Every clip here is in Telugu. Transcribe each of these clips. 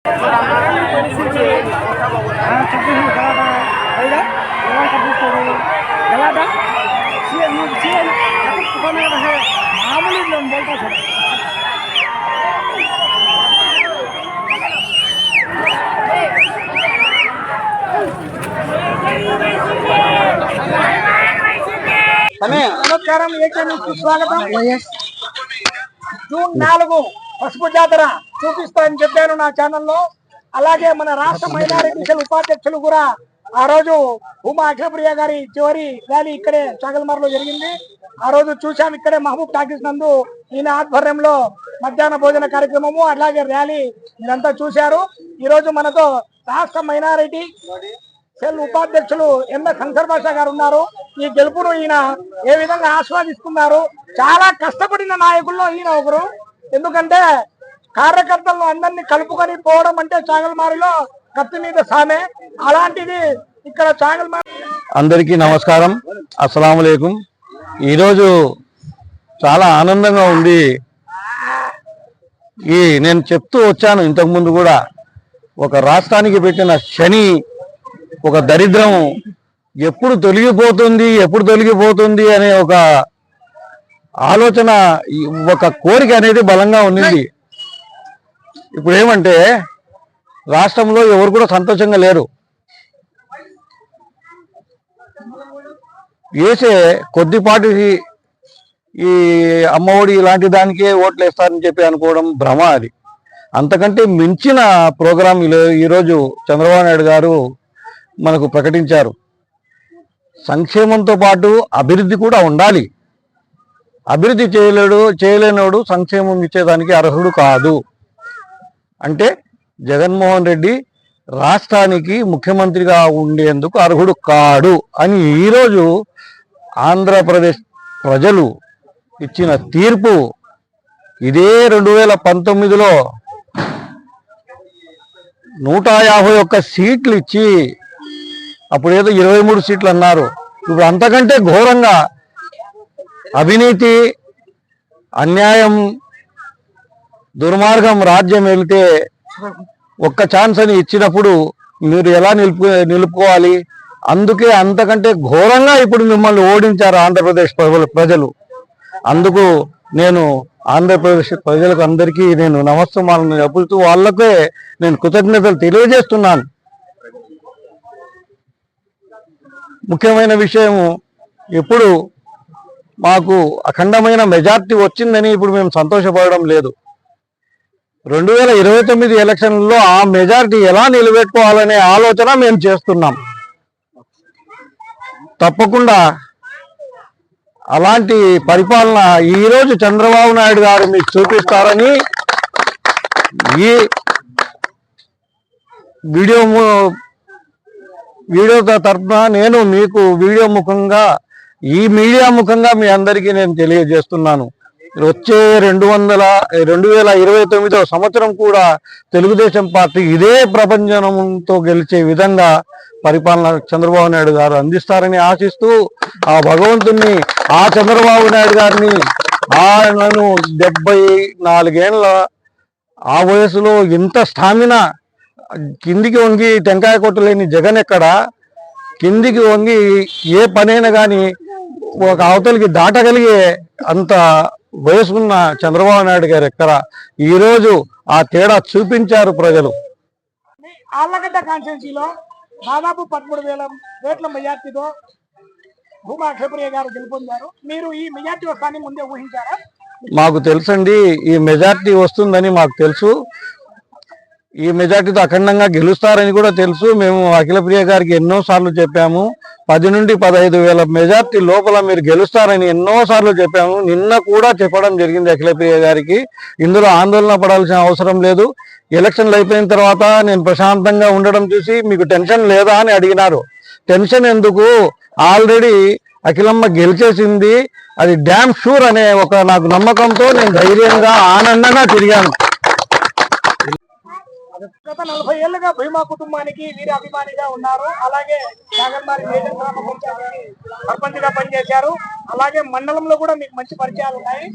నమస్కారం. స్వాగతం. జూన్ 4 పసుపు జాతర చూపిస్తానని చెప్పాను నా ఛానల్లో. అలాగే మన రాష్ట్ర మైనారిటీ సెల్ ఉపాధ్యక్షులు కూడా ఆ రోజు ఉమా అఖిలప్రియ గారి చివరి ర్యాలీ ఇక్కడే చాగల్మార్లో జరిగింది. ఆ రోజు చూశాం. ఇక్కడే మహబూబ్ టాకీస్ నందు ఈయన ఆధ్వర్యంలో మధ్యాహ్న భోజన కార్యక్రమము, అలాగే ర్యాలీ మీరంతా చూశారు. ఈ రోజు మనతో రాష్ట్ర మైనారిటీ సెల్ ఉపాధ్యక్షులు ఎన్న శంకర్ భాష గారు ఉన్నారు. ఈ గెలుపును ఈయన ఏ విధంగా ఆస్వాదిస్తున్నారు? చాలా కష్టపడిన నాయకుల్లో ఈయన ఒకరు. ఎందుకంటే కార్యకర్తలను అందరినీ కలుపుకొని పోవడం అంటే చాగల్మారిలో కత్తి మీద సామే. అలాంటిది ఇక్కడ చాగల్మారి. అందరికీ నమస్కారం, అస్సలాము అలైకుం. ఈరోజు చాలా ఆనందంగా ఉంది. నేను చెప్తూ వచ్చాను ఇంతకుముందు కూడా, ఒక రాష్ట్రానికి పెట్టిన శని, ఒక దరిద్రం ఎప్పుడు తొలగిపోతుంది అనే ఒక ఆలోచన, ఒక కోరిక అనేది బలంగా ఉంది. ఇప్పుడు ఏమంటే రాష్ట్రంలో ఎవరు కూడా సంతోషంగా లేరు. వేసే కొద్దిపాటి ఈ అమ్మఒడి ఇలాంటి దానికే ఓట్లు వేస్తారని చెప్పి అనుకోవడం భ్రమ. అది అంతకంటే మించిన ప్రోగ్రాం ఈరోజు చంద్రబాబు నాయుడు గారు మనకు ప్రకటించారు. సంక్షేమంతో పాటు అభివృద్ధి కూడా ఉండాలి. అభివృద్ధి చేయలేనోడు సంక్షేమం ఇచ్చేదానికి అర్హుడు కాదు. అంటే జగన్మోహన్ రెడ్డి రాష్ట్రానికి ముఖ్యమంత్రిగా ఉండేందుకు అర్హుడు కాడు అని ఈరోజు ఆంధ్రప్రదేశ్ ప్రజలు ఇచ్చిన తీర్పు. ఇదే 2019లో 151 సీట్లు ఇచ్చి, అప్పుడు ఏదో 23 సీట్లు అన్నారు. ఇప్పుడు అంతకంటే ఘోరంగా అవినీతి, అన్యాయం, దుర్మార్గం రాజ్యం వెళితే ఒక్క ఛాన్స్ అని ఇచ్చినప్పుడు మీరు ఎలా నిలుపుకోవాలి? అందుకే అంతకంటే ఘోరంగా ఇప్పుడు మిమ్మల్ని ఓడించారు ఆంధ్రప్రదేశ్ ప్రజలు. అందుకు నేను ఆంధ్రప్రదేశ్ ప్రజలకు అందరికీ నేను నమస్కారాలను చెబుతూ వాళ్ళకే నేను కృతజ్ఞతలు తెలియజేస్తున్నాను. ముఖ్యమైన విషయము, ఇప్పుడు మాకు అఖండమైన మెజార్టీ వచ్చిందని ఇప్పుడు మేము సంతోషపడడం లేదు. 2029 ఎలక్షన్లలో ఆ మెజార్టీ ఎలా నిలబెట్టుకోవాలనే ఆలోచన మేము చేస్తున్నాం. తప్పకుండా అలాంటి పరిపాలన ఈరోజు చంద్రబాబు నాయుడు గారు మీకు చూపిస్తారని ఈ వీడియో తరఫున నేను మీకు ఈ మీడియా ముఖంగా మీ అందరికీ నేను తెలియజేస్తున్నాను. వచ్చే 2029 సంవత్సరం కూడా తెలుగుదేశం పార్టీ ఇదే ప్రపంచంతో గెలిచే విధంగా పరిపాలన చంద్రబాబు నాయుడు గారు అందిస్తారని ఆశిస్తూ, ఆ భగవంతుణ్ణి, ఆ చంద్రబాబు నాయుడు గారిని, ఆయనను 74 ఏళ్ళ ఆ వయసులో ఇంత స్టామినా, కిందికి వంగి టెంకాయ కొట్టలేని జగన్ ఎక్కడ, కిందికి వంగి ఏ పనైనా కానీ ఒక అవతలికి దాటగలిగే అంత వయసుకున్న చంద్రబాబు నాయుడు గారు ఎక్కడ, ఈరోజు ఆ తేడా చూపించారు ప్రజలు. ఆళ్లగడ్డ కాన్స్టిట్యున్సీలో దాదాపు 13,000 ఓట్ల మెజార్టీతో ఉమా అఖిలప్రియ గారు గెలుపొందారు. మీరు ఈ మెజార్టీ వస్తాన్ని ముందే ఊహించారా? మాకు తెలుసండి, ఈ మెజార్టీ వస్తుందని మాకు తెలుసు. ఈ మెజార్టీతో అఖండంగా గెలుస్తారని కూడా తెలుసు. మేము అఖిలప్రియ గారికి ఎన్నోసార్లు చెప్పాము. 10 నుండి 15 వేల మెజార్టీ లోపల మీరు గెలుస్తారని ఎన్నోసార్లు చెప్పాము. నిన్న కూడా చెప్పడం జరిగింది అఖిలప్రియ గారికి. ఇందులో ఆందోళన పడాల్సిన అవసరం లేదు. ఎలక్షన్లు అయిపోయిన తర్వాత నేను ప్రశాంతంగా ఉండడం చూసి మీకు టెన్షన్ లేదా అని అడిగినారు. టెన్షన్ ఎందుకు, ఆల్రెడీ అఖిలమ్మ గెలిచేసింది, అది డ్యామ్ షూర్ అనే ఒక నాకు నమ్మకంతో నేను ధైర్యంగా ఆనందంగా తిరిగాను. గత 40 ఏళ్లుగా భీమా కుటుంబానికి వీరి అభిమానిగా ఉన్నారు. అలాగే చాగల్మారి మేజర్ గ్రామ పంచాయతీకి సర్పంచ్గా పనిచేశారు. అలాగే మండలంలో కూడా మీకు మంచి పరిచయాలు ఉన్నాయి.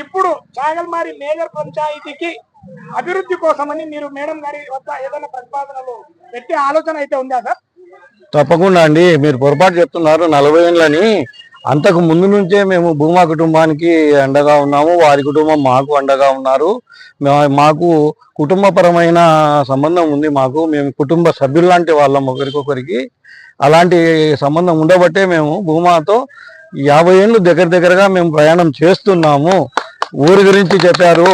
ఇప్పుడు చాగల్మారి మేజర్ పంచాయతీకి అభివృద్ధి కోసమని మీరు మేడం గారి వద్ద ఏదైనా ప్రతిపాదనలు పెట్టే ఆలోచన అయితే ఉందా సార్? తప్పకుండా అండి, మీరు పొరపాటు చెప్తున్నారు. 40 ఏళ్ళని అంతకు ముందు నుంచే మేము భూమా కుటుంబానికి అండగా ఉన్నాము, వారి కుటుంబం మాకు అండగా ఉన్నారు. మాకు కుటుంబపరమైన సంబంధం ఉంది. మేము కుటుంబ సభ్యుల్లాంటి వాళ్ళం ఒకరికొకరికి. అలాంటి సంబంధం ఉండబట్టే మేము భూమాతో 50 ఏళ్ళు దగ్గరగా మేము ప్రయాణం చేస్తున్నాము. ఊరి గురించి చెప్పారు.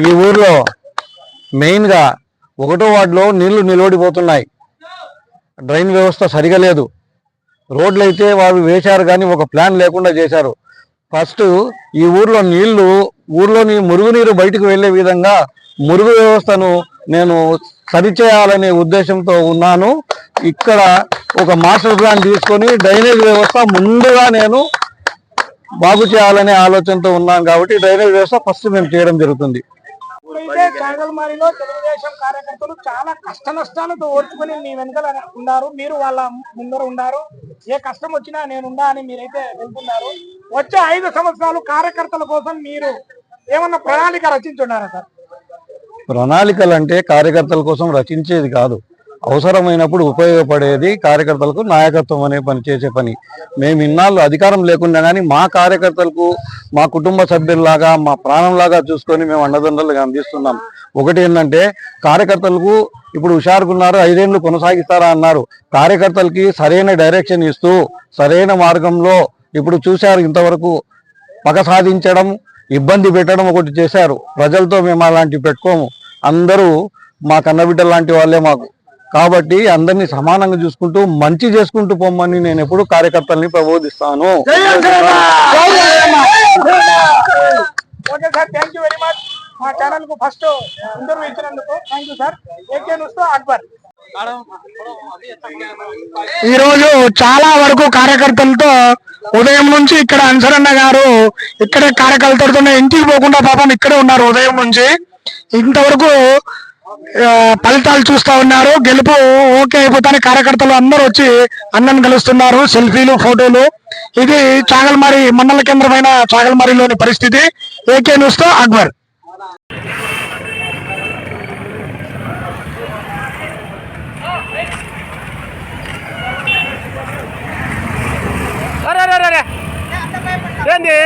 ఈ ఊర్లో మెయిన్గా 1వ వార్డులో నీళ్లు నిలబడిపోతున్నాయి. డ్రైన్ వ్యవస్థ సరిగా లేదు. రోడ్లు అయితే వాళ్ళు వేశారు కానీ ఒక ప్లాన్ లేకుండా చేశారు. ఫస్ట్ ఈ ఊర్లో ఊర్లోని మురుగునీరు బయటకు వెళ్లే విధంగా మురుగు వ్యవస్థను నేను సరిచేయాలనే ఉద్దేశంతో ఉన్నాను. ఇక్కడ ఒక మాస్టర్ ప్లాన్ తీసుకొని డ్రైనేజ్ వ్యవస్థ ముందుగా నేను బాగు చేయాలనే ఆలోచనతో ఉన్నాను. కాబట్టి డ్రైనేజ్ వ్యవస్థ ఫస్ట్ మేము చేయడం జరుగుతుంది. ఇప్పుడైతే చాగల్మారిలో తెలుగుదేశం కార్యకర్తలు చాలా కష్ట నష్టాలతో ఓర్చుకుని మీ వెనుకల ఉన్నారు, మీరు వాళ్ళ ముందర ఉన్నారు. ఏ కష్టం వచ్చినా నేనుండా అని మీరైతే వెళ్తున్నారు. వచ్చే 5 సంవత్సరాలు కార్యకర్తల కోసం మీరు ఏమన్నా ప్రణాళిక రచించున్నారా సార్? ప్రణాళికలు అంటే కార్యకర్తల కోసం రచించేది కాదు, అవసరమైనప్పుడు ఉపయోగపడేది. కార్యకర్తలకు నాయకత్వం అనే పని చేసే పని. మేము ఇన్నాళ్ళు అధికారం లేకుండా కానీ మా కార్యకర్తలకు మా కుటుంబ సభ్యుల్లాగా మా ప్రాణంలాగా చూసుకొని మేము అండదండలుగా అందిస్తున్నాం. ఒకటి ఏంటంటే కార్యకర్తలకు ఇప్పుడు హుషారుకున్నారు, 5 ఏళ్ళు కొనసాగిస్తారా అన్నారు. కార్యకర్తలకి సరైన డైరెక్షన్ ఇస్తూ సరైన మార్గంలో ఇప్పుడు చూశారు. ఇంతవరకు పగ సాధించడం, ఇబ్బంది పెట్టడం ఒకటి చేశారు. ప్రజలతో మేము అలాంటివి పెట్టుకోము. అందరూ మా కన్నబిడ్డలు లాంటి వాళ్ళే మాకు. కాబట్టి అందరినీ సమానంగా చూసుకుంటూ మంచి చేసుకుంటూ పొమ్మని నేను ఎప్పుడు కార్యకర్తల్ని ప్రబోధిస్తాను. Okay sir, thank you very much. మా ఛానల్ కు ఫస్ట్ ఇంటర్వ్యూ ఇచ్చినందుకు thank you sir. AK news తో అక్బర్. ఈ రోజు చాలా వరకు కార్యకర్తలతో ఉదయం నుంచి ఇక్కడ అన్సరన్న గారు ఇక్కడే కార్యకర్తలతో ఇంటికి పోకుండా పాపం ఇక్కడే ఉన్నారు ఉదయం నుంచి. ఇంతవరకు ఫలితాలు చూస్తా ఉన్నారు. గెలుపు ఓకే అయిపోతానే కార్యకర్తలు అందరూ వచ్చి అన్నను కలుస్తున్నారు, సెల్ఫీలు, ఫోటోలు. ఇది చాగల్మారి మండల కేంద్రమైన చాగల్మారిలోని పరిస్థితి. ఏకే న్యూస్ తో అక్బర్. ఏంది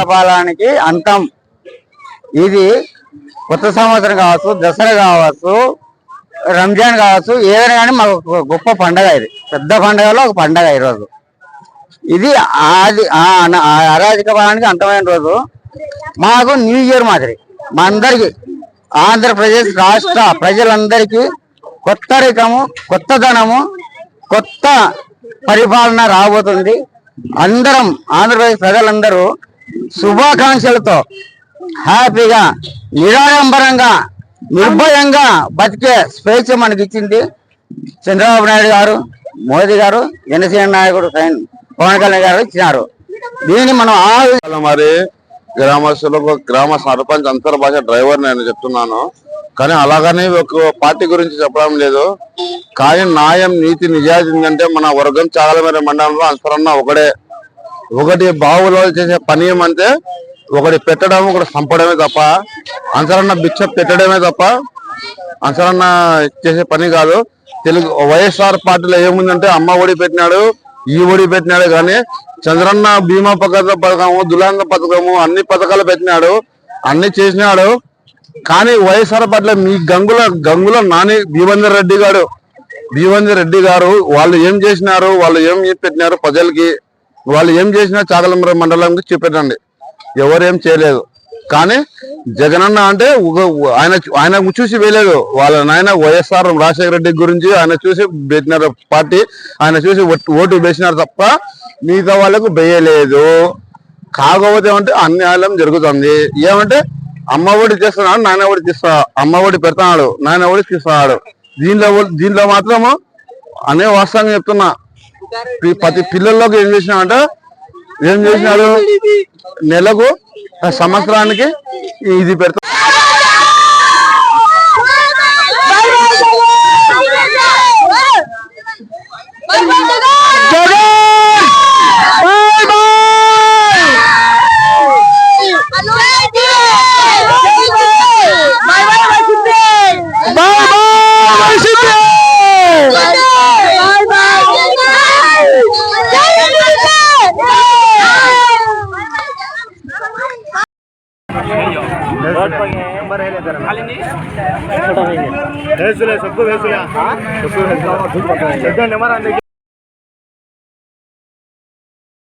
పాలానికి అంతం. ఇది కొత్త సంవత్సరం కావచ్చు, దసరా కావచ్చు, రంజాన్ కావచ్చు, ఏదైనా కానీ మాకు గొప్ప పండగ. ఇది పెద్ద పండగలో ఒక పండగ ఈరోజు. ఇది అరాజక పాలనకి అంతమైన రోజు. మాకు న్యూ ఇయర్ మాదిరి మా అందరికి ఆంధ్రప్రదేశ్ రాష్ట్ర ప్రజలందరికీ కొత్త రకము, కొత్తదనము, కొత్త పరిపాలన రాబోతుంది. అందరం ఆంధ్రప్రదేశ్ ప్రజలందరూ శుభాకాంక్షలతో హ్యాపీగా నిరాడంబరంగా నిర్భయంగా బతికే స్వేచ్ఛ మనకి ఇచ్చింది చంద్రబాబు నాయుడు గారు, మోదీ గారు, జనసేన నాయకుడు పవన్ కళ్యాణ్ గారు ఇచ్చినారు. దీన్ని మనం మరి గ్రామస్తులకు గ్రామ సర్పంచ్ అంతర్భాష డ్రైవర్ నేను చెప్తున్నాను. కానీ అలాగని ఒక పార్టీ గురించి చెప్పడం లేదు. కానీ న్యాయం నీతి నిజాయితీ అంటే మన వర్గం చాగలమర్రి మండలంలో అంతరన్న ఒకటి బావులో చేసే పని ఏమంటే ఒకటి పెట్టడం ఒకటి చంపడమే తప్ప అంతరన్న భిక్ష పెట్టడమే తప్ప అంతరన్న చేసే పని కాదు. తెలుగు వైఎస్ఆర్ పార్టీలో ఏముందంటే అమ్మ ఒడి పెట్టినాడు, ఈ ఒడి పెట్టినాడు, కానీ చంద్రన్న బీమా పథకము, దులాంగ పథకము అన్ని పథకాలు పెట్టినాడు, అన్ని చేసినాడు. కానీ వైఎస్ఆర్ పార్టీలో మీ గంగుల నాని భీమేందర్ రెడ్డి గారు వాళ్ళు ఏం చేసినారు, వాళ్ళు ఏం పెట్టినారు ప్రజలకి, వాళ్ళు ఏం చేసినా చాగలమర్రి మండలంకి చూపెట్టండి. ఎవరేం చేయలేదు. కానీ జగనన్న అంటే ఆయన చూసి వేయలేదు. వాళ్ళ నాయన వైఎస్ఆర్ రాజశేఖర రెడ్డి గురించి ఆయన చూసి పెట్టినారు పార్టీ, ఆయన చూసి ఓటు వేసినారు తప్ప మిగతా వాళ్ళకు వేయలేదు. కాకపోతే ఏమంటే అన్యాయం జరుగుతుంది. ఏమంటే అమ్మ ఒడి చేస్తున్నాడు, నాయన ఒడి తీస్తున్నాడు, అమ్మ ఒడి పెడుతున్నాడు, నాయన ఒడి తీస్తున్నాడు. దీంట్లో మాత్రము అనే వాస్తవంగా చెప్తున్నా. ప్రతి పిల్లల్లోకి ఏం చేసినామంటే నెలకు సంవత్సరానికి ఇది పెడతా. सबको